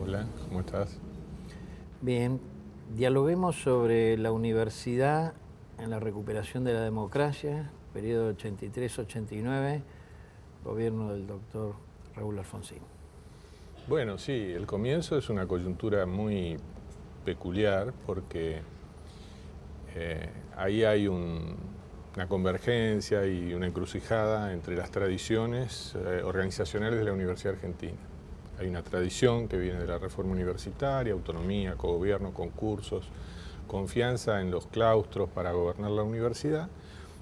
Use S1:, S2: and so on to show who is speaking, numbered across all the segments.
S1: Hola, ¿cómo estás?
S2: Bien, dialoguemos sobre la universidad en la recuperación de la democracia, periodo 83-89, gobierno del doctor Raúl Alfonsín.
S1: Bueno, sí, el comienzo es una coyuntura muy peculiar porque ahí hay una convergencia y una encrucijada entre las tradiciones organizacionales de la Universidad Argentina. Hay una tradición que viene de la reforma universitaria, autonomía, cogobierno, concursos, confianza en los claustros para gobernar la universidad.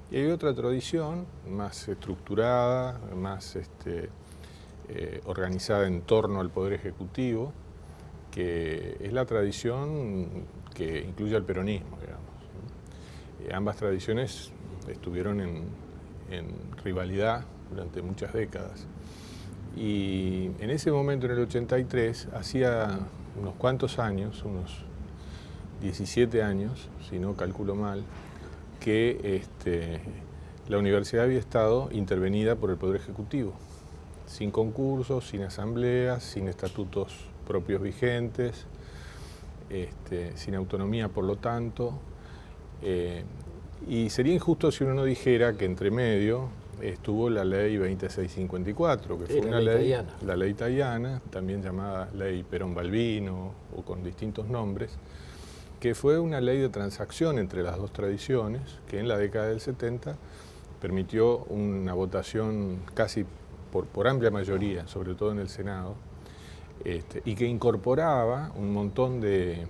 S1: Y hay otra tradición más estructurada, más organizada en torno al Poder Ejecutivo, que es la tradición que incluye al peronismo, digamos. Ambas tradiciones estuvieron en rivalidad durante muchas décadas. Y en ese momento, en el 83, hacía unos cuantos años, unos 17 años, si no calculo mal, que la universidad había estado intervenida por el Poder Ejecutivo, sin concursos, sin asambleas, sin estatutos propios vigentes, sin autonomía por lo tanto. Y sería injusto si uno no dijera que entre medio estuvo la ley 2654, que
S2: Sí,
S1: fue
S2: la
S1: una
S2: ley
S1: ley,
S2: italiana.
S1: la ley italiana, también llamada ley Perón-Balbino o con distintos nombres, que fue una ley de transacción entre las dos tradiciones, que en la década del 70 permitió una votación casi por amplia mayoría, sobre todo en el Senado, y que incorporaba un montón de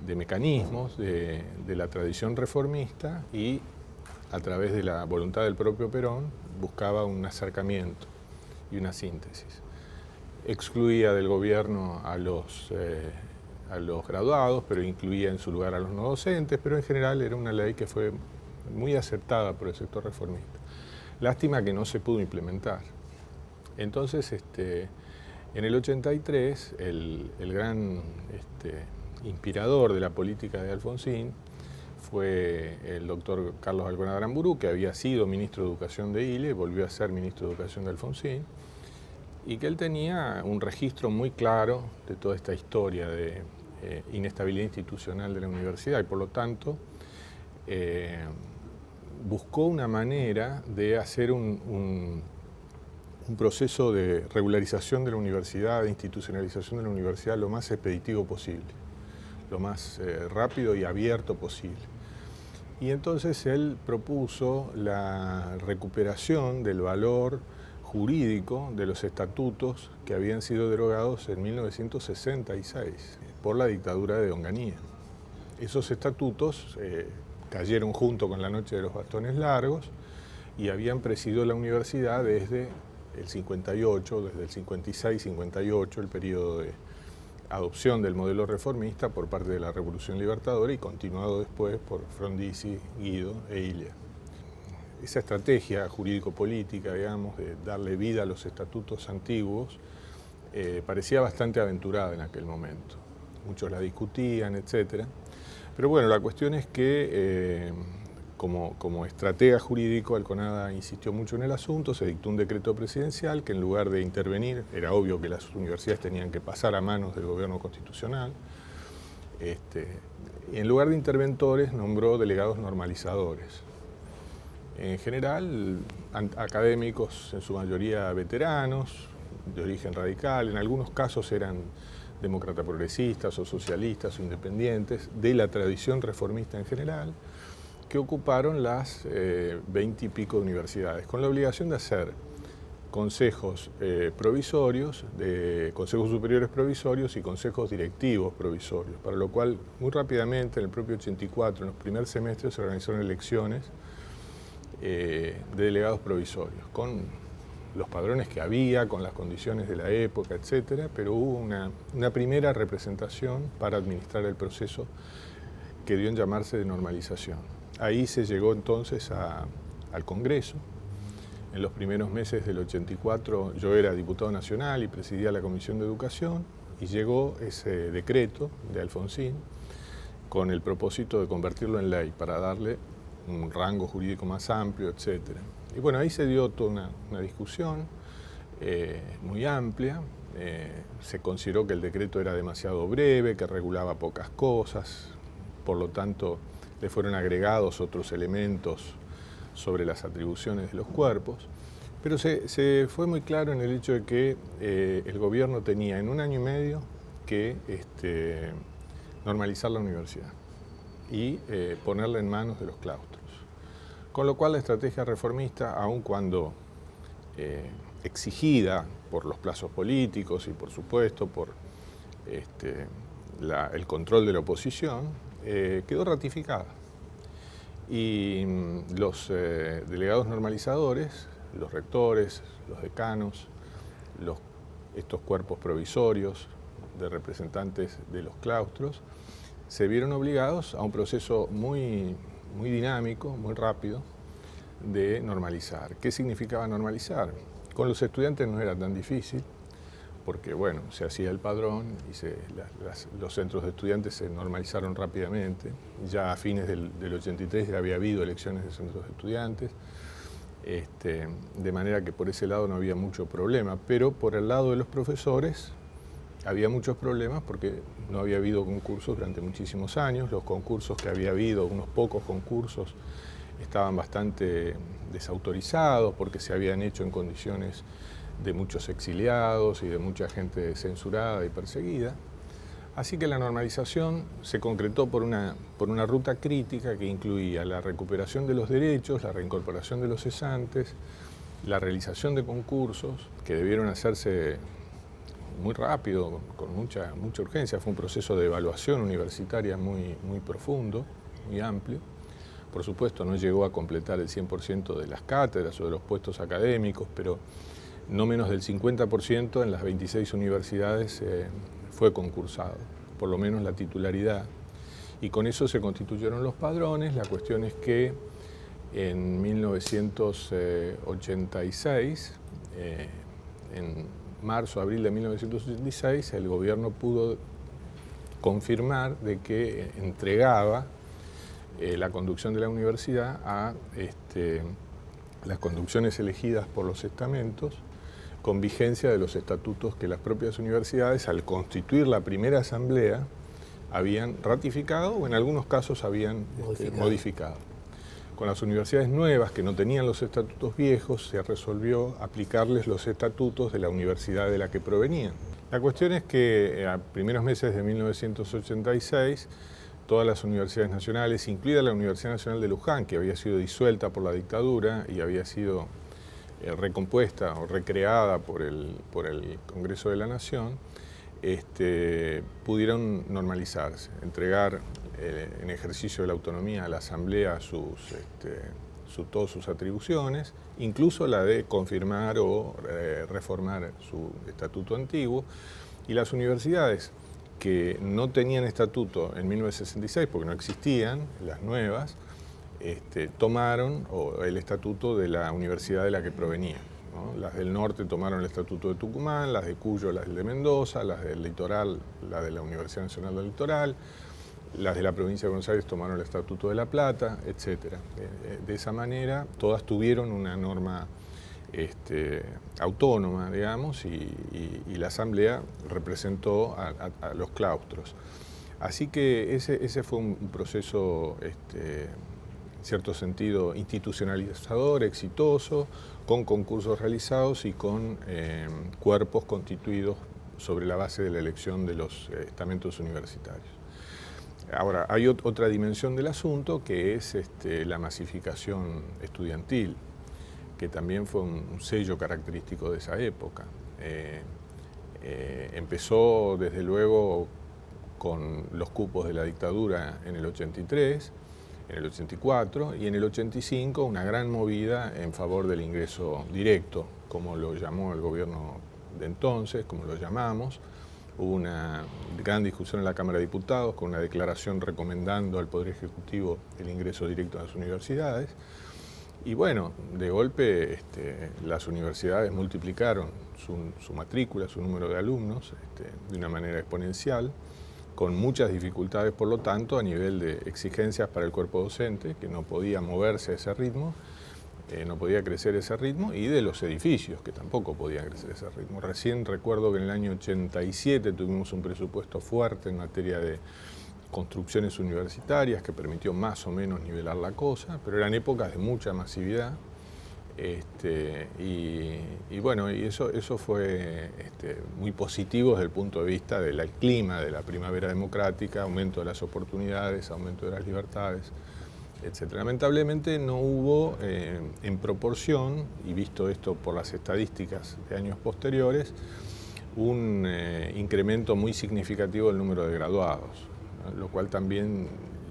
S1: mecanismos de la tradición reformista y, a través de la voluntad del propio Perón, buscaba un acercamiento y una síntesis. Excluía del gobierno a los graduados, pero incluía en su lugar a los no docentes, pero en general era una ley que fue muy aceptada por el sector reformista. Lástima que no se pudo implementar. Entonces, en el 83, el gran inspirador de la política de Alfonsín fue el doctor Carlos Alconada Aramburu, que había sido ministro de Educación de Ile, volvió a ser ministro de Educación de Alfonsín, y que él tenía un registro muy claro de toda esta historia de inestabilidad institucional de la universidad y por lo tanto buscó una manera de hacer un proceso de regularización de la universidad, de institucionalización de la universidad lo más expeditivo posible, lo más rápido y abierto posible. Y entonces él propuso la recuperación del valor jurídico de los estatutos que habían sido derogados en 1966 por la dictadura de Onganía. Esos estatutos cayeron junto con la Noche de los Bastones Largos y habían presidido la universidad desde el 58, desde el 56-58, el periodo de adopción del modelo reformista por parte de la Revolución Libertadora y continuado después por Frondizi, Guido e Ilia. Esa estrategia jurídico-política, digamos, de darle vida a los estatutos antiguos, parecía bastante aventurada en aquel momento. Muchos la discutían, etc. Pero bueno, la cuestión es que como estratega jurídico, Alconada insistió mucho en el asunto, se dictó un decreto presidencial que en lugar de intervenir, era obvio que las universidades tenían que pasar a manos del gobierno constitucional, y en lugar de interventores nombró delegados normalizadores. En general, académicos en su mayoría veteranos, de origen radical, en algunos casos eran demócratas progresistas o socialistas o independientes, de la tradición reformista en general, que ocuparon las 20 y pico universidades, con la obligación de hacer consejos provisorios, consejos superiores provisorios y consejos directivos provisorios, para lo cual muy rápidamente, en el propio 84, en los primeros semestres, se organizaron elecciones de delegados provisorios, con los padrones que había, con las condiciones de la época, etcétera, pero hubo una primera representación para administrar el proceso que dio en llamarse de normalización. Ahí se llegó entonces al Congreso. En los primeros meses del 84 yo era diputado nacional y presidía la Comisión de Educación y llegó ese decreto de Alfonsín con el propósito de convertirlo en ley para darle un rango jurídico más amplio, etc. Y bueno, ahí se dio toda una discusión muy amplia se consideró que el decreto era demasiado breve, que regulaba pocas cosas, por lo tanto le fueron agregados otros elementos sobre las atribuciones de los cuerpos, pero se fue muy claro en el hecho de que el gobierno tenía en 1 año y medio que normalizar la universidad y ponerla en manos de los claustros. Con lo cual la estrategia reformista, aun cuando exigida por los plazos políticos y por supuesto por el control de la oposición, quedó ratificada. Y los delegados normalizadores, los rectores, los decanos, estos cuerpos provisorios de representantes de los claustros, se vieron obligados a un proceso muy dinámico, muy rápido, de normalizar. ¿Qué significaba normalizar? Con los estudiantes no era tan difícil, porque bueno, se hacía el padrón y los centros de estudiantes se normalizaron rápidamente. Ya a fines del 83 ya había habido elecciones de centros de estudiantes, de manera que por ese lado no había mucho problema, pero por el lado de los profesores había muchos problemas porque no había habido concursos durante muchísimos años. Los concursos que había habido, unos pocos concursos, estaban bastante desautorizados porque se habían hecho en condiciones de muchos exiliados y de mucha gente censurada y perseguida. Así que la normalización se concretó por una ruta crítica que incluía la recuperación de los derechos, la reincorporación de los cesantes, la realización de concursos que debieron hacerse muy rápido, con mucha urgencia. Fue un proceso de evaluación universitaria muy profundo, muy amplio. Por supuesto, no llegó a completar el 100% de las cátedras o de los puestos académicos, pero no menos del 50% en las 26 universidades fue concursado, por lo menos la titularidad. Y con eso se constituyeron los padrones. La cuestión es que en 1986, en marzo, abril de 1986, el gobierno pudo confirmar de que entregaba la conducción de la universidad a las conducciones elegidas por los estamentos con vigencia de los estatutos que las propias universidades, al constituir la primera asamblea, habían ratificado o en algunos casos habían modificado. Con las universidades nuevas que no tenían los estatutos viejos, se resolvió aplicarles los estatutos de la universidad de la que provenían. La cuestión es que a primeros meses de 1986, todas las universidades nacionales, incluida la Universidad Nacional de Luján, que había sido disuelta por la dictadura y había sido recompuesta o recreada por el Congreso de la Nación, pudieron normalizarse, entregar en ejercicio de la autonomía a la Asamblea todas sus atribuciones, incluso la de confirmar o reformar su estatuto antiguo, y las universidades que no tenían estatuto en 1966, porque no existían, las nuevas, tomaron el estatuto de la universidad de la que provenían, ¿no? Las del norte tomaron el estatuto de Tucumán, las de Cuyo las de Mendoza, las del litoral la de la Universidad Nacional del Litoral, las de la provincia de Buenos Aires tomaron el estatuto de La Plata, etc. De esa manera todas tuvieron una norma autónoma, digamos, y la Asamblea representó a los claustros. Así que ese fue un proceso, en cierto sentido, institucionalizador, exitoso, con concursos realizados y con cuerpos constituidos sobre la base de la elección de los estamentos universitarios. Ahora, hay otra dimensión del asunto que es la masificación estudiantil, que también fue un sello característico de esa época. Empezó desde luego con los cupos de la dictadura en el 83, en el 84 y en el 85 una gran movida en favor del ingreso directo, como lo llamó el gobierno de entonces, como lo llamamos. Hubo una gran discusión en la Cámara de Diputados con una declaración recomendando al Poder Ejecutivo el ingreso directo a las universidades. Y bueno, de golpe las universidades multiplicaron su matrícula, su número de alumnos, de una manera exponencial, con muchas dificultades, por lo tanto, a nivel de exigencias para el cuerpo docente, que no podía moverse a ese ritmo, no podía crecer ese ritmo, y de los edificios, que tampoco podían crecer ese ritmo. Recién recuerdo que en el año 87 tuvimos un presupuesto fuerte en materia de construcciones universitarias que permitió más o menos nivelar la cosa, pero eran épocas de mucha masividad. Y bueno, y eso fue muy positivo desde el punto de vista del clima de la primavera democrática, aumento de las oportunidades, aumento de las libertades, etc. Lamentablemente no hubo en proporción, y visto esto por las estadísticas de años posteriores, un incremento muy significativo del número de graduados, ¿no? Lo cual también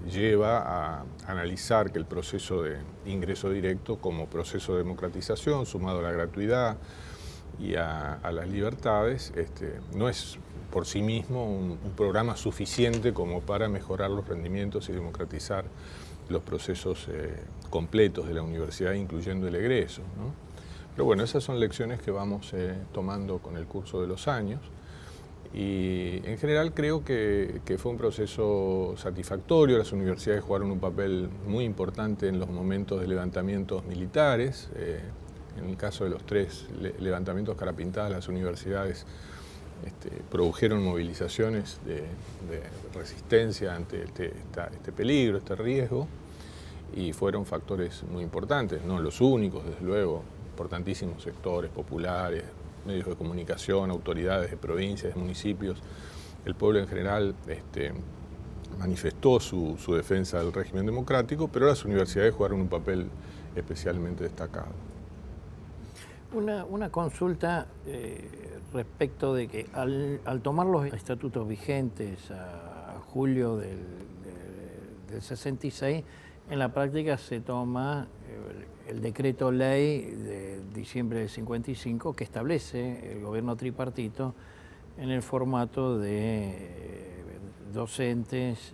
S1: lleva a analizar que el proceso de ingreso directo como proceso de democratización, sumado a la gratuidad y a las libertades, no es por sí mismo un programa suficiente como para mejorar los rendimientos y democratizar los procesos completos de la universidad, incluyendo el egreso, ¿no? Pero bueno, esas son lecciones que vamos tomando con el curso de los años. Y en general creo que fue un proceso satisfactorio. Las universidades jugaron un papel muy importante en los momentos de levantamientos militares. En el caso de los 3 levantamientos carapintadas, las universidades produjeron movilizaciones de resistencia ante este peligro, este riesgo, y fueron factores muy importantes, no los únicos, desde luego, importantísimos sectores populares, medios de comunicación, autoridades de provincias, de municipios. El pueblo en general manifestó su defensa del régimen democrático, pero las universidades jugaron un papel especialmente destacado.
S2: Una consulta respecto de que al tomar los estatutos vigentes a julio del 66, en la práctica se toma el decreto ley de diciembre del 55 que establece el gobierno tripartito en el formato de docentes,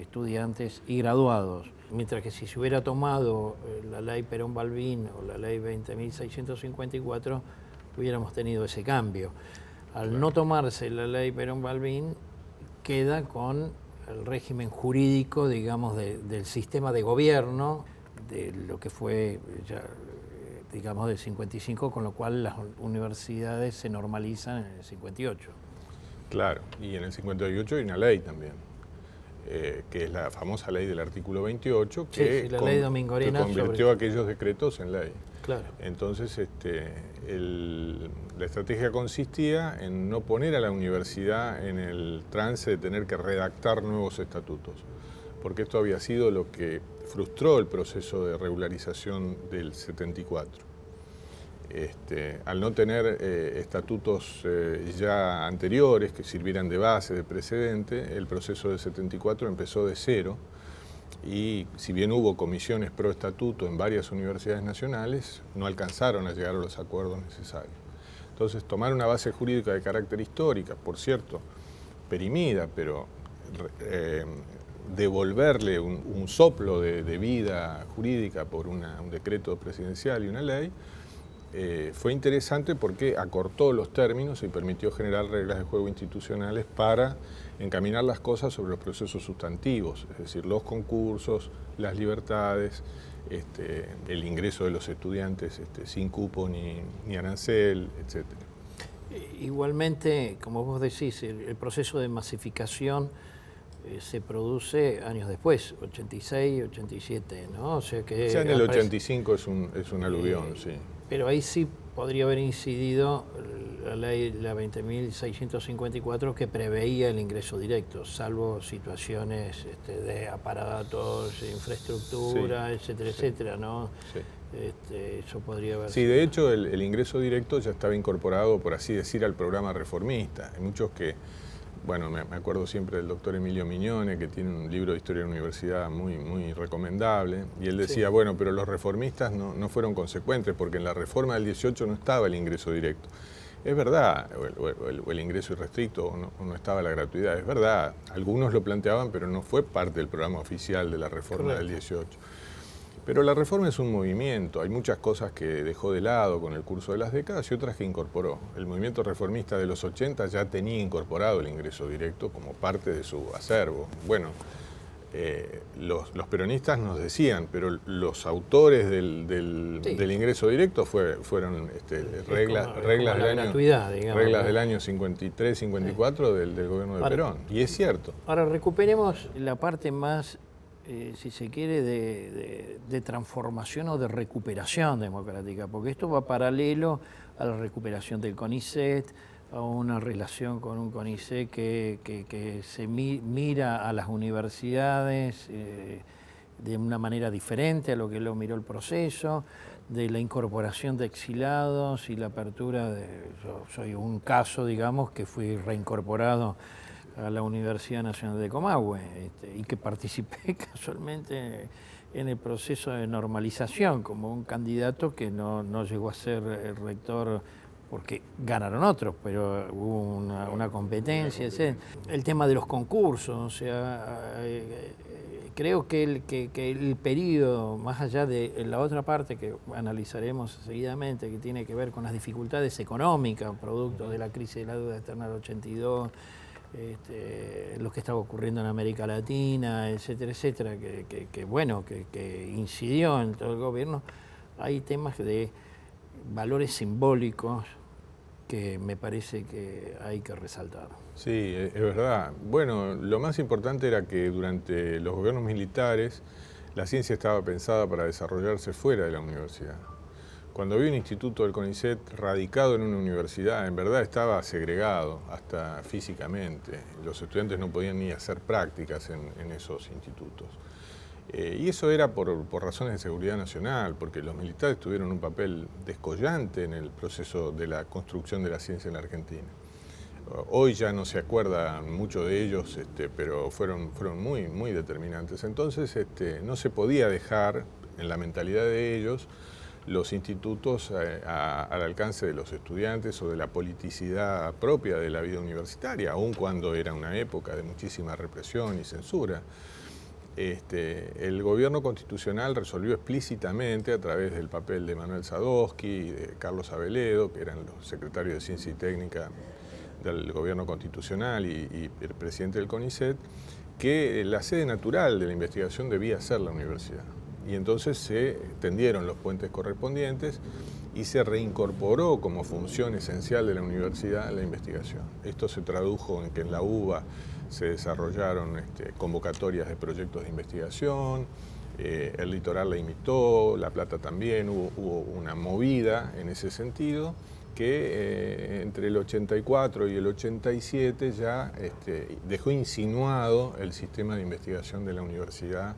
S2: estudiantes y graduados. Mientras que si se hubiera tomado la ley Perón-Balbín o la ley 20.654, hubiéramos tenido ese cambio. Al no tomarse la ley Perón-Balbín, queda con el régimen jurídico, digamos, del sistema de gobierno, de lo que fue ya, digamos, del 55, con lo cual las universidades se normalizan en el 58.
S1: Claro, y en el 58 hay una ley también, que es la famosa ley del artículo 28, que,
S2: sí, la ley domingorena,
S1: que convirtió aquellos decretos en ley.
S2: Claro.
S1: Entonces, la estrategia consistía en no poner a la universidad en el trance de tener que redactar nuevos estatutos, porque esto había sido lo que frustró el proceso de regularización del 74. Al no tener estatutos ya anteriores que sirvieran de base, de precedente, el proceso del 74 empezó de cero, y si bien hubo comisiones pro estatuto en varias universidades nacionales, no alcanzaron a llegar a los acuerdos necesarios. Entonces, tomar una base jurídica de carácter histórica, por cierto, perimida, pero devolverle un soplo de vida jurídica por un decreto presidencial y una ley, fue interesante porque acortó los términos y permitió generar reglas de juego institucionales para encaminar las cosas sobre los procesos sustantivos, es decir, los concursos, las libertades, el ingreso de los estudiantes sin cupo ni arancel, etc.
S2: Igualmente, como vos decís, el proceso de masificación se produce años después, 86, 87, ¿no? O sea que
S1: ya en el 85 es un aluvión, sí.
S2: Pero ahí sí podría haber incidido la ley, la 20.654, que preveía el ingreso directo, salvo situaciones de aparatos, infraestructura, sí, etcétera, sí, etcétera, ¿no?
S1: Sí.
S2: Eso podría haber
S1: sido. De hecho, el ingreso directo ya estaba incorporado, por así decir, al programa reformista. Hay muchos que, bueno, me acuerdo siempre del doctor Emilio Mignone, que tiene un libro de historia de la universidad muy recomendable, y él decía, sí, bueno, pero los reformistas no fueron consecuentes, porque en la reforma del 18 no estaba el ingreso directo. Es verdad, o el ingreso irrestricto, o no estaba la gratuidad, es verdad. Algunos lo planteaban, pero no fue parte del programa oficial de la reforma del 18. Pero la reforma es un movimiento, hay muchas cosas que dejó de lado con el curso de las décadas y otras que incorporó. El movimiento reformista de los 80 ya tenía incorporado el ingreso directo como parte de su acervo. Bueno, los peronistas nos decían, pero los autores del ingreso directo fueron reglas del año 53, 54 del gobierno de Perón. Y es cierto.
S2: Ahora recuperemos la parte más, si se quiere, de transformación o de recuperación democrática, porque esto va paralelo a la recuperación del CONICET, a una relación con un CONICET que se mira a las universidades de una manera diferente a lo que lo miró el proceso, de la incorporación de exilados y la apertura yo soy un caso, digamos, que fui reincorporado a la Universidad Nacional de Comahue y que participé casualmente en el proceso de normalización como un candidato que no llegó a ser el rector porque ganaron otros, pero hubo una competencia, etc. El tema de los concursos, o sea, creo que el periodo, más allá de la otra parte que analizaremos seguidamente, que tiene que ver con las dificultades económicas, producto de la crisis de la deuda externa del 82, lo que estaba ocurriendo en América Latina, etcétera, etcétera, que incidió en todo el gobierno, hay temas de valores simbólicos que me parece que hay que resaltar.
S1: Sí, es verdad. Bueno, lo más importante era que durante los gobiernos militares la ciencia estaba pensada para desarrollarse fuera de la universidad. Cuando había un instituto del CONICET radicado en una universidad, en verdad estaba segregado hasta físicamente. Los estudiantes no podían ni hacer prácticas en esos institutos. Y eso era por razones de seguridad nacional, porque los militares tuvieron un papel descollante en el proceso de la construcción de la ciencia en la Argentina. Hoy ya no se acuerda mucho de ellos, pero fueron muy, muy determinantes. Entonces no se podía dejar en la mentalidad de ellos los institutos al alcance de los estudiantes o de la politicidad propia de la vida universitaria, aun cuando era una época de muchísima represión y censura. El gobierno constitucional resolvió explícitamente, a través del papel de Manuel Sadowski y de Carlos Aveledo, que eran los secretarios de Ciencia y Técnica del gobierno constitucional y el presidente del CONICET, que la sede natural de la investigación debía ser la universidad. Y entonces se tendieron los puentes correspondientes y se reincorporó como función esencial de la universidad la investigación. Esto se tradujo en que en la UBA se desarrollaron convocatorias de proyectos de investigación, el Litoral la imitó, La Plata también, hubo una movida en ese sentido que entre el 84 y el 87 ya dejó insinuado el sistema de investigación de la universidad,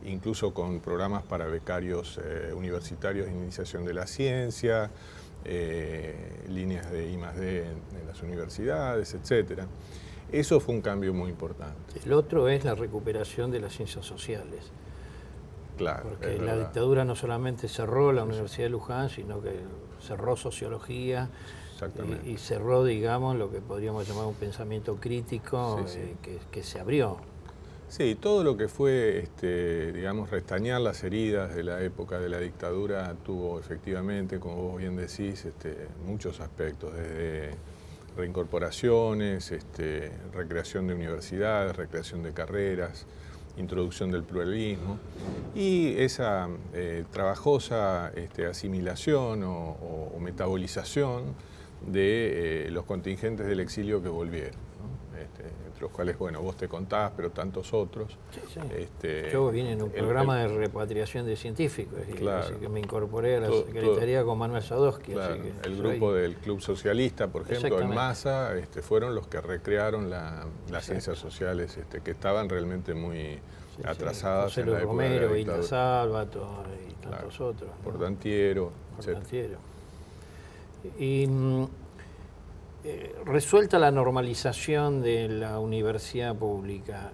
S1: incluso con programas para becarios universitarios de iniciación de la ciencia, líneas de I+D en las universidades, etcétera. Eso fue un cambio muy importante.
S2: El otro es la recuperación de las ciencias sociales.
S1: Claro.
S2: Porque la dictadura no solamente cerró la Universidad de Luján, sino que cerró sociología y cerró, digamos, lo que podríamos llamar un pensamiento crítico que se abrió.
S1: Sí, todo lo que fue, digamos, restañar las heridas de la época de la dictadura tuvo efectivamente, como vos bien decís, muchos aspectos, desde reincorporaciones, recreación de universidades, recreación de carreras, introducción del pluralismo y esa trabajosa asimilación o metabolización de los contingentes del exilio que volvieron, ¿no? Entre los cuales, bueno, vos te contás, pero tantos otros.
S2: Sí, sí. Yo vine en un programa de repatriación de científicos,
S1: claro,
S2: así que me incorporé a la secretaría con Manuel Sadowski.
S1: Claro,
S2: así que
S1: el grupo del Club Socialista, por ejemplo, en masa, fueron los que recrearon las ciencias sociales que estaban realmente muy atrasadas.
S2: José
S1: en la época de la
S2: Romero,
S1: dictadura.
S2: Hilda Sálvato y tantos otros.
S1: Portantiero,
S2: Portantiero. Y resuelta la normalización de la universidad pública,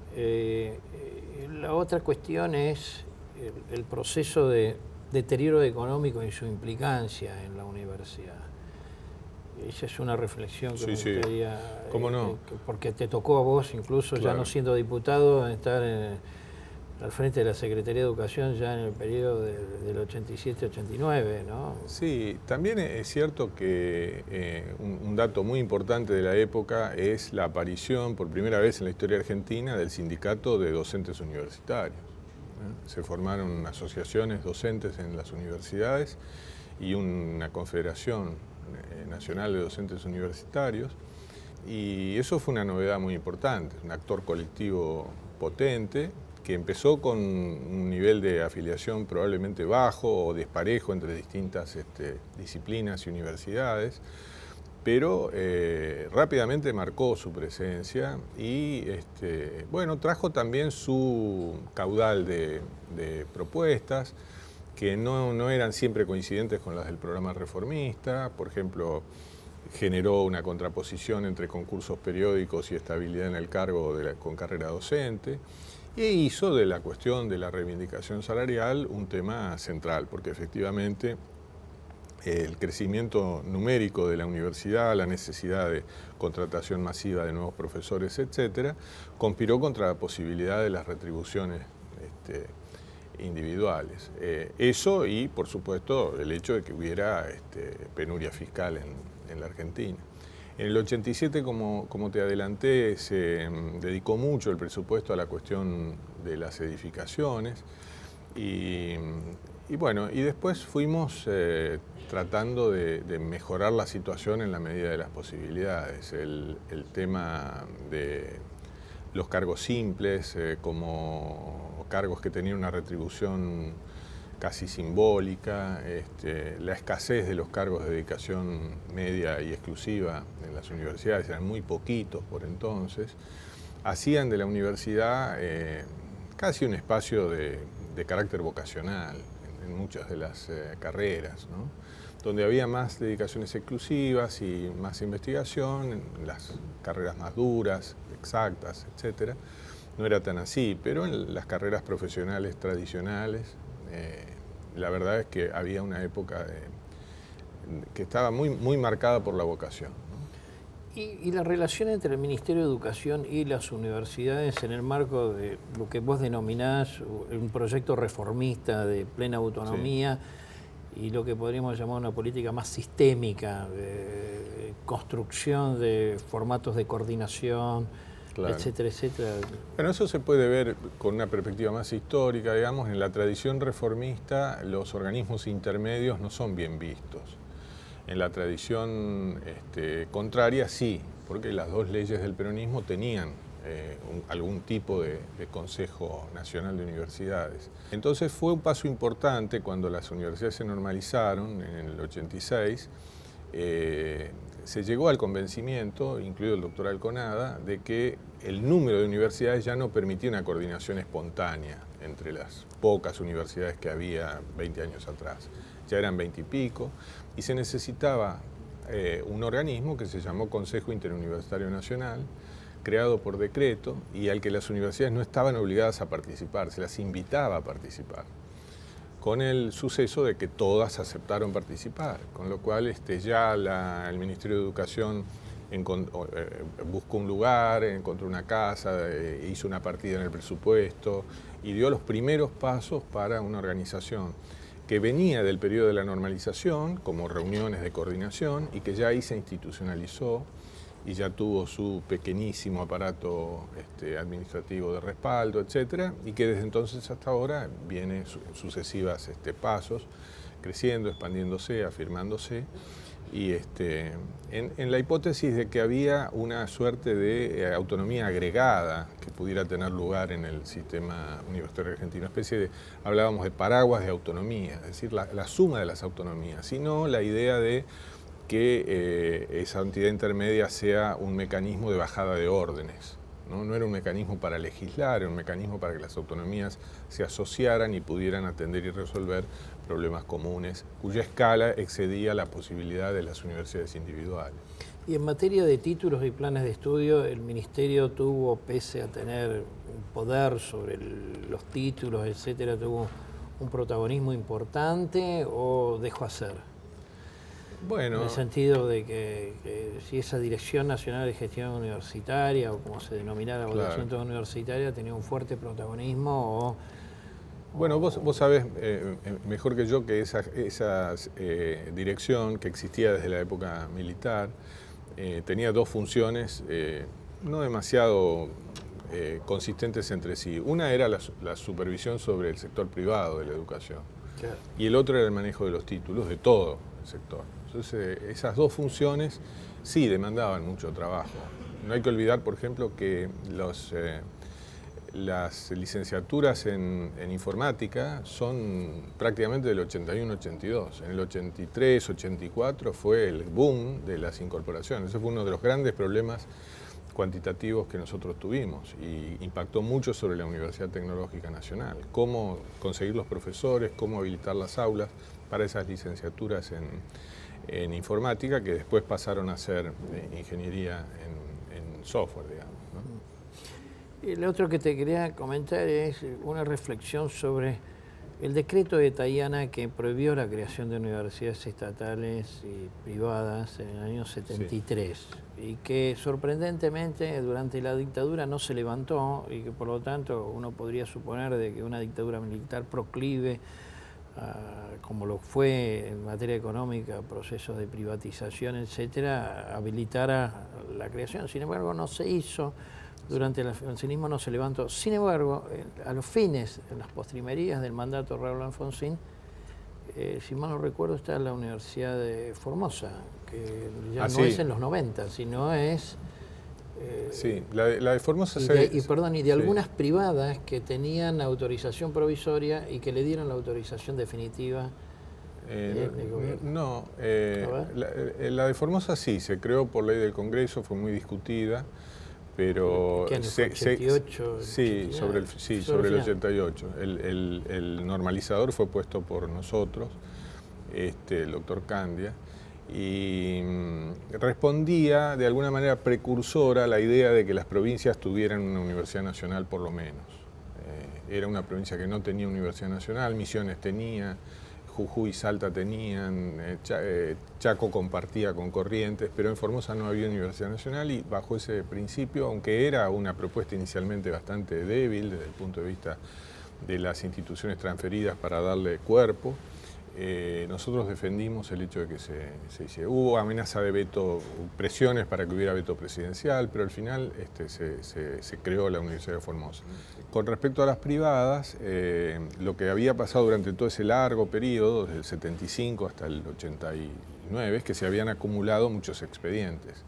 S2: la otra cuestión es el proceso de deterioro económico y su implicancia en la universidad. Esa es una reflexión que me gustaría...
S1: ¿Cómo no?
S2: Porque te tocó a vos, incluso ya no siendo diputado, estar al frente de la Secretaría de Educación ya en el periodo del 87-89, ¿no?
S1: Sí, también es cierto que un dato muy importante de la época es la aparición por primera vez en la historia argentina del sindicato de docentes universitarios. Se formaron asociaciones docentes en las universidades y una confederación nacional de docentes universitarios, y eso fue una novedad muy importante, un actor colectivo potente que empezó con un nivel de afiliación probablemente bajo o desparejo entre distintas disciplinas y universidades, pero rápidamente marcó su presencia y bueno, trajo también su caudal de propuestas que no eran siempre coincidentes con las del programa reformista. Por ejemplo, generó una contraposición entre concursos periódicos y estabilidad en el cargo con carrera docente, e hizo de la cuestión de la reivindicación salarial un tema central, porque efectivamente el crecimiento numérico de la universidad, la necesidad de contratación masiva de nuevos profesores, etcétera, conspiró contra la posibilidad de las retribuciones individuales. Eso y, por supuesto, el hecho de que hubiera penuria fiscal en la Argentina. En el 87, como te adelanté, se dedicó mucho el presupuesto a la cuestión de las edificaciones y bueno, y después fuimos tratando de mejorar la situación en la medida de las posibilidades. El tema de los cargos simples, como cargos que tenían una retribución casi simbólica, la escasez de los cargos de dedicación media y exclusiva en las universidades, eran muy poquitos por entonces, hacían de la universidad casi un espacio de carácter vocacional en muchas de las carreras, ¿no? Donde había más dedicaciones exclusivas y más investigación, en las carreras más duras, exactas, etcétera. No era tan así, pero en las carreras profesionales tradicionales, la verdad es que había una época que estaba muy marcada por la vocación, ¿no?
S2: Y la relación entre el Ministerio de Educación y las universidades en el marco de lo que vos denominás un proyecto reformista de plena autonomía, sí, y lo que podríamos llamar una política más sistémica, de construcción de formatos de coordinación, claro, etcétera, etcétera.
S1: Bueno, eso se puede ver con una perspectiva más histórica, digamos. En la tradición reformista los organismos intermedios no son bien vistos. En la tradición contraria sí, porque las dos leyes del peronismo tenían algún tipo de Consejo Nacional de Universidades. Entonces fue un paso importante cuando las universidades se normalizaron en el 86, se llegó al convencimiento, incluido el doctor Alconada, de que el número de universidades ya no permitía una coordinación espontánea entre las pocas universidades que había 20 años atrás. Ya eran 20 y pico, y se necesitaba un organismo que se llamó Consejo Interuniversitario Nacional, creado por decreto, y al que las universidades no estaban obligadas a participar, se las invitaba a participar, con el suceso de que todas aceptaron participar, con lo cual ya el Ministerio de Educación buscó un lugar, encontró una casa, hizo una partida en el presupuesto y dio los primeros pasos para una organización que venía del periodo de la normalización, como reuniones de coordinación, y que ya ahí se institucionalizó y ya tuvo su pequeñísimo aparato administrativo de respaldo, etcétera, y que desde entonces hasta ahora viene sucesivas pasos, creciendo, expandiéndose, afirmándose, y en la hipótesis de que había una suerte de autonomía agregada que pudiera tener lugar en el sistema universitario argentino, hablábamos de paraguas de autonomía, es decir, la suma de las autonomías, sino la idea de que esa entidad intermedia sea un mecanismo de bajada de órdenes. No era un mecanismo para legislar, era un mecanismo para que las autonomías se asociaran y pudieran atender y resolver problemas comunes, cuya escala excedía la posibilidad de las universidades individuales.
S2: Y en materia de títulos y planes de estudio, ¿el Ministerio tuvo, pese a tener un poder sobre los títulos, etcétera, tuvo un protagonismo importante o dejó hacer?
S1: Bueno,
S2: en el sentido de que si esa Dirección Nacional de Gestión Universitaria, o como se denominara la evaluación universitaria, tenía un fuerte protagonismo
S1: bueno, vos sabés mejor que yo que esa dirección que existía desde la época militar tenía dos funciones no demasiado consistentes entre sí. Una era la supervisión sobre el sector privado de la educación,
S2: claro, y
S1: el otro era el manejo de los títulos de todo el sector. Entonces, esas dos funciones sí demandaban mucho trabajo. No hay que olvidar, por ejemplo, que las licenciaturas en informática son prácticamente del 81-82. En el 83-84 fue el boom de las incorporaciones. Ese fue uno de los grandes problemas cuantitativos que nosotros tuvimos y impactó mucho sobre la Universidad Tecnológica Nacional. Cómo conseguir los profesores, cómo habilitar las aulas para esas licenciaturas en informática que después pasaron a ser ingeniería en software, digamos, ¿no?
S2: lo otro que te quería comentar es una reflexión sobre el decreto de Tayana que prohibió la creación de universidades estatales y privadas en el año 73 sí, y que sorprendentemente durante la dictadura no se levantó y que por lo tanto uno podría suponer de que una dictadura militar proclive como lo fue en materia económica, procesos de privatización, etcétera, habilitara la creación. Sin embargo, no se hizo. Durante el alfonsinismo no se levantó. Sin embargo, a los fines, en las postrimerías del mandato de Raúl Alfonsín, si mal no recuerdo, está la Universidad de Formosa, que ya no es en los 90, sino es...
S1: sí, la de Formosa
S2: y de algunas privadas que tenían autorización provisoria y que le dieron la autorización definitiva.
S1: La de Formosa sí, se creó por ley del Congreso, fue muy discutida. Pero
S2: ¿qué año fue? 88,
S1: sí, sobre el 88. El normalizador fue puesto por nosotros, el doctor Candia, y respondía de alguna manera precursora a la idea de que las provincias tuvieran una universidad nacional por lo menos. Era una provincia que no tenía universidad nacional, Misiones tenía, Jujuy y Salta tenían, Chaco compartía con Corrientes, pero en Formosa no había universidad nacional y bajo ese principio, aunque era una propuesta inicialmente bastante débil desde el punto de vista de las instituciones transferidas para darle cuerpo, nosotros defendimos el hecho de que se hiciera. Hubo amenaza de veto, presiones para que hubiera veto presidencial, pero al final se creó la Universidad de Formosa. Con respecto a las privadas, lo que había pasado durante todo ese largo periodo, desde el 75 hasta el 89, es que se habían acumulado muchos expedientes.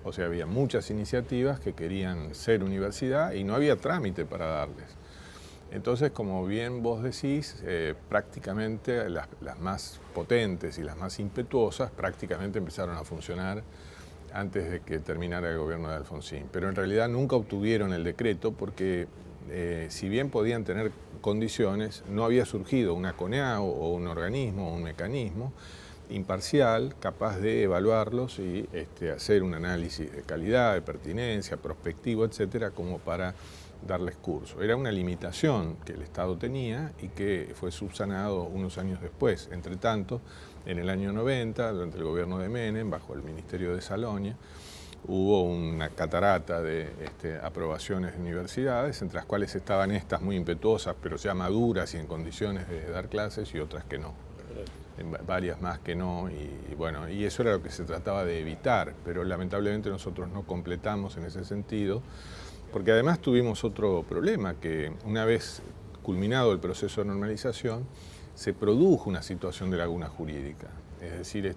S1: O sea, había muchas iniciativas que querían ser universidad y no había trámite para darles. Entonces, como bien vos decís, prácticamente las más potentes y las más impetuosas prácticamente empezaron a funcionar antes de que terminara el gobierno de Alfonsín. Pero en realidad nunca obtuvieron el decreto porque, si bien podían tener condiciones, no había surgido una CONEAU o un organismo o un mecanismo imparcial capaz de evaluarlos y hacer un análisis de calidad, de pertinencia, prospectivo, etcétera, como para darles curso. Era una limitación que el Estado tenía y que fue subsanado unos años después. Entre tanto, en el año 90, durante el gobierno de Menem, bajo el Ministerio de Salonia, hubo una catarata de aprobaciones de universidades, entre las cuales estaban estas muy impetuosas, pero ya maduras y en condiciones de dar clases, y otras que no. Varias más que no, y bueno, y eso era lo que se trataba de evitar, pero lamentablemente nosotros no completamos en ese sentido, porque además tuvimos otro problema, que una vez culminado el proceso de normalización, se produjo una situación de laguna jurídica. Es decir,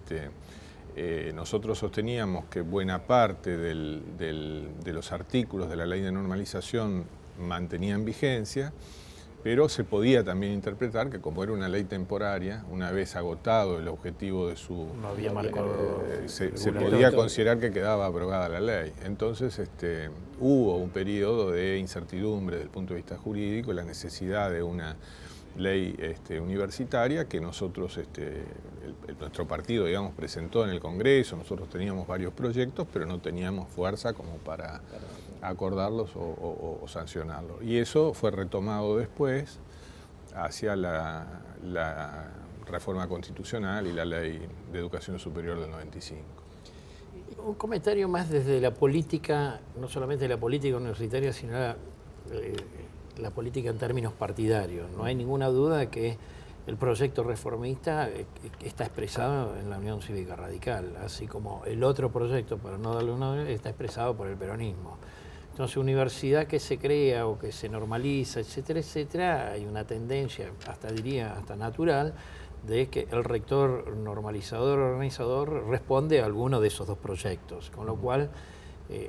S1: nosotros sosteníamos que buena parte de los artículos de la ley de normalización mantenían vigencia, pero se podía también interpretar que como era una ley temporaria, una vez agotado el objetivo de su...
S2: No había marcado...
S1: se podía considerar que quedaba abrogada la ley. Entonces hubo un periodo de incertidumbre desde el punto de vista jurídico, la necesidad de una ley universitaria que nosotros, nuestro partido, digamos, presentó en el Congreso. Nosotros teníamos varios proyectos, pero no teníamos fuerza como para acordarlos o sancionarlos. Y eso fue retomado después hacia la reforma constitucional y la ley de educación superior del 95.
S2: Un comentario más desde la política, no solamente la política universitaria, sino la política en términos partidarios. No hay ninguna duda que el proyecto reformista está expresado en la Unión Cívica Radical, así como el otro proyecto, para no darle un nombre, está expresado por el peronismo. Entonces, universidad que se crea o que se normaliza, etcétera, etcétera, hay una tendencia, hasta natural, de que el rector normalizador, organizador, responde a alguno de esos dos proyectos, con lo cual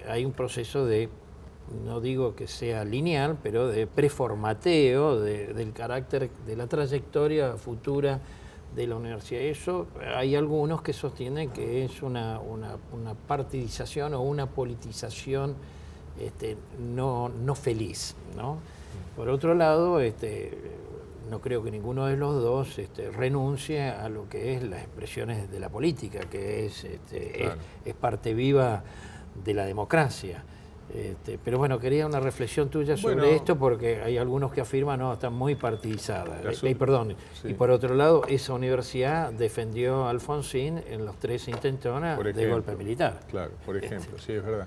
S2: hay un proceso de, no digo que sea lineal, pero de preformateo del carácter, de la trayectoria futura de la universidad. Eso hay algunos que sostienen que es una partidización o una politización no feliz, ¿no? Por otro lado, no creo que ninguno de los dos renuncie a lo que es las expresiones de la política, que claro, es parte viva de la democracia. Pero bueno, quería una reflexión tuya sobre esto, porque hay algunos que afirman no, está muy partidizada. Perdón. Sí. Y por otro lado, esa universidad defendió a Alfonsín en los 3 intentonas de golpe militar.
S1: Claro, por ejemplo, sí, es verdad.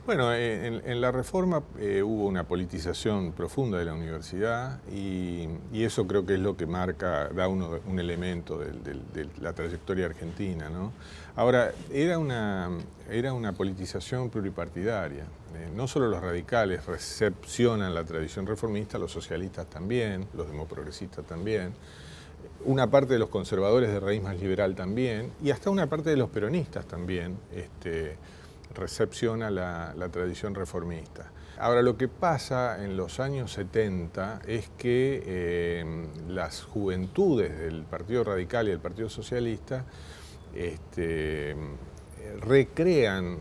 S1: Bueno, en la reforma hubo una politización profunda de la universidad y eso creo que es lo que da un elemento de la trayectoria argentina, ¿no? Ahora, era una politización pluripartidaria. No solo los radicales recepcionan la tradición reformista, los socialistas también, los demoprogresistas también, una parte de los conservadores de raíz más liberal también, y hasta una parte de los peronistas también, recepciona la tradición reformista. Ahora, lo que pasa en los años 70 es que las juventudes del Partido Radical y del Partido Socialista recrean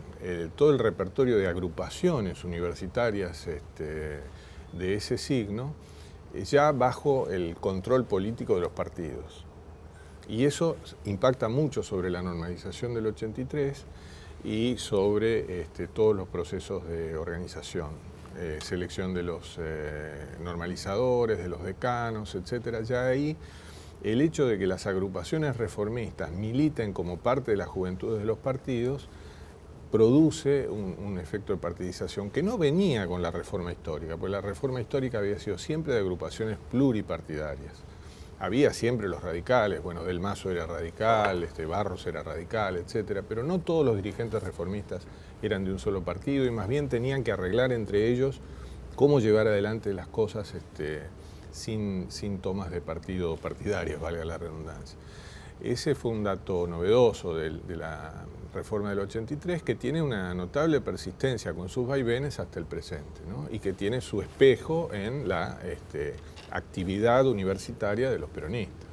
S1: todo el repertorio de agrupaciones universitarias de ese signo, ya bajo el control político de los partidos. Y eso impacta mucho sobre la normalización del 83, y sobre todos los procesos de organización, selección de los normalizadores, de los decanos, etcétera. Ya ahí el hecho de que las agrupaciones reformistas militen como parte de las juventudes de los partidos produce un efecto de partidización que no venía con la reforma histórica, porque la reforma histórica había sido siempre de agrupaciones pluripartidarias. Había siempre los radicales, bueno, Del Mazo era radical, Barros era radical, etcétera, pero no todos los dirigentes reformistas eran de un solo partido y más bien tenían que arreglar entre ellos cómo llevar adelante las cosas sin tomas de partido partidarias, valga la redundancia. Ese fue un dato novedoso de la reforma del 83, que tiene una notable persistencia con sus vaivenes hasta el presente, ¿no? Y que tiene su espejo en la actividad universitaria de los peronistas.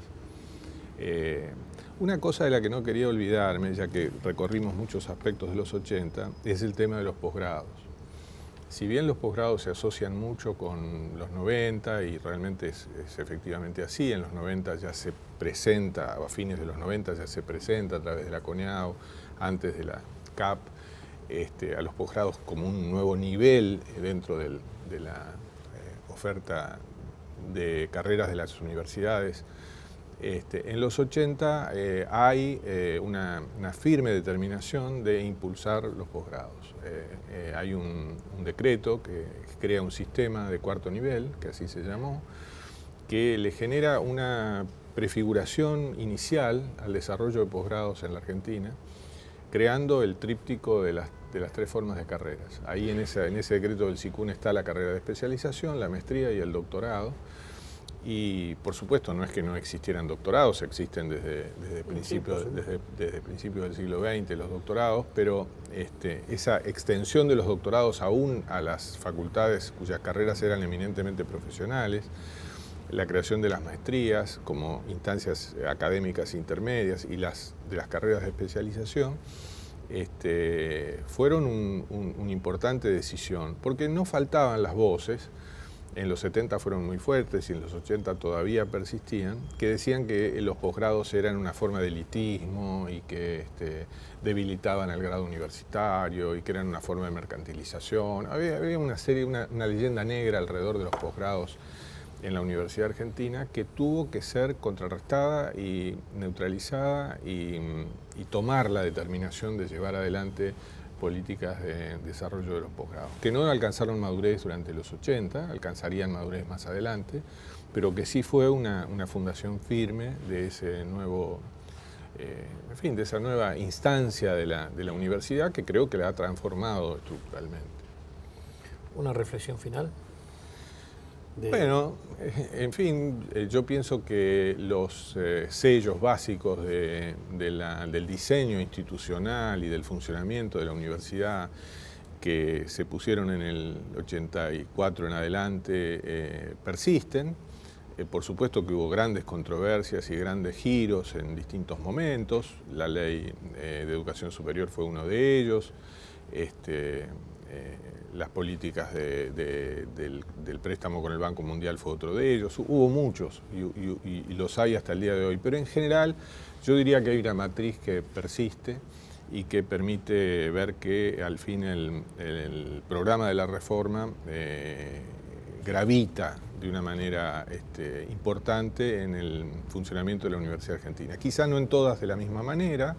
S1: Una cosa de la que no quería olvidarme, ya que recorrimos muchos aspectos de los 80, es el tema de los posgrados. Si bien los posgrados se asocian mucho con los 90, y realmente es efectivamente así, en los 90 ya se presenta, a fines de los 90 ya se presenta a través de la CONEAU, antes de la CAP, a los posgrados como un nuevo nivel dentro de la oferta de carreras de las universidades. En los 80 hay una firme determinación de impulsar los posgrados. Hay un decreto que crea un sistema de 4º nivel, que así se llamó, que le genera una prefiguración inicial al desarrollo de posgrados en la Argentina, creando el tríptico de las 3 formas de carreras. Ahí en ese decreto del SICUN está la carrera de especialización, la maestría y el doctorado. Y por supuesto no es que no existieran doctorados, existen desde principios del siglo XX los doctorados, pero esa extensión de los doctorados aún a las facultades cuyas carreras eran eminentemente profesionales, la creación de las maestrías como instancias académicas intermedias y de las carreras de especialización, fueron una importante decisión, porque no faltaban las voces. En los 70 fueron muy fuertes y en los 80 todavía persistían, que decían que los posgrados eran una forma de elitismo y que debilitaban el grado universitario y que eran una forma de mercantilización. Había una leyenda negra alrededor de los posgrados en la Universidad Argentina que tuvo que ser contrarrestada y neutralizada y tomar la determinación de llevar adelante políticas de desarrollo de los posgrados, que no alcanzaron madurez durante los 80, alcanzarían madurez más adelante, pero que sí fue una fundación firme de ese nuevo, en fin, de esa nueva instancia de la universidad que creo que la ha transformado estructuralmente.
S2: ¿Una reflexión final?
S1: Bueno, en fin, yo pienso que los sellos básicos del diseño institucional y del funcionamiento de la universidad que se pusieron en el 84 en adelante persisten. Por supuesto que hubo grandes controversias y grandes giros en distintos momentos. La ley de educación superior fue uno de ellos. Las políticas del préstamo con el Banco Mundial fue otro de ellos. Hubo muchos y los hay hasta el día de hoy. Pero en general yo diría que hay una matriz que persiste y que permite ver que al fin el programa de la reforma gravita de una manera importante en el funcionamiento de la Universidad Argentina. Quizá no en todas de la misma manera,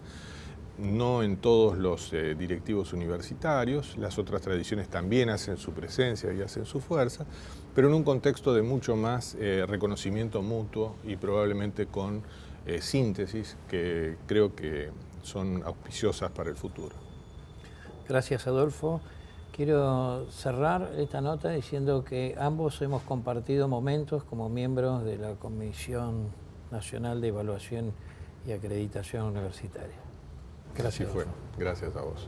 S1: no en todos los directivos universitarios, las otras tradiciones también hacen su presencia y hacen su fuerza, pero en un contexto de mucho más reconocimiento mutuo y probablemente con síntesis que creo que son auspiciosas para el futuro.
S2: Gracias, Adolfo. Quiero cerrar esta nota diciendo que ambos hemos compartido momentos como miembros de la Comisión Nacional de Evaluación y Acreditación Universitaria. Gracias.
S1: Así fue. Gracias a vos.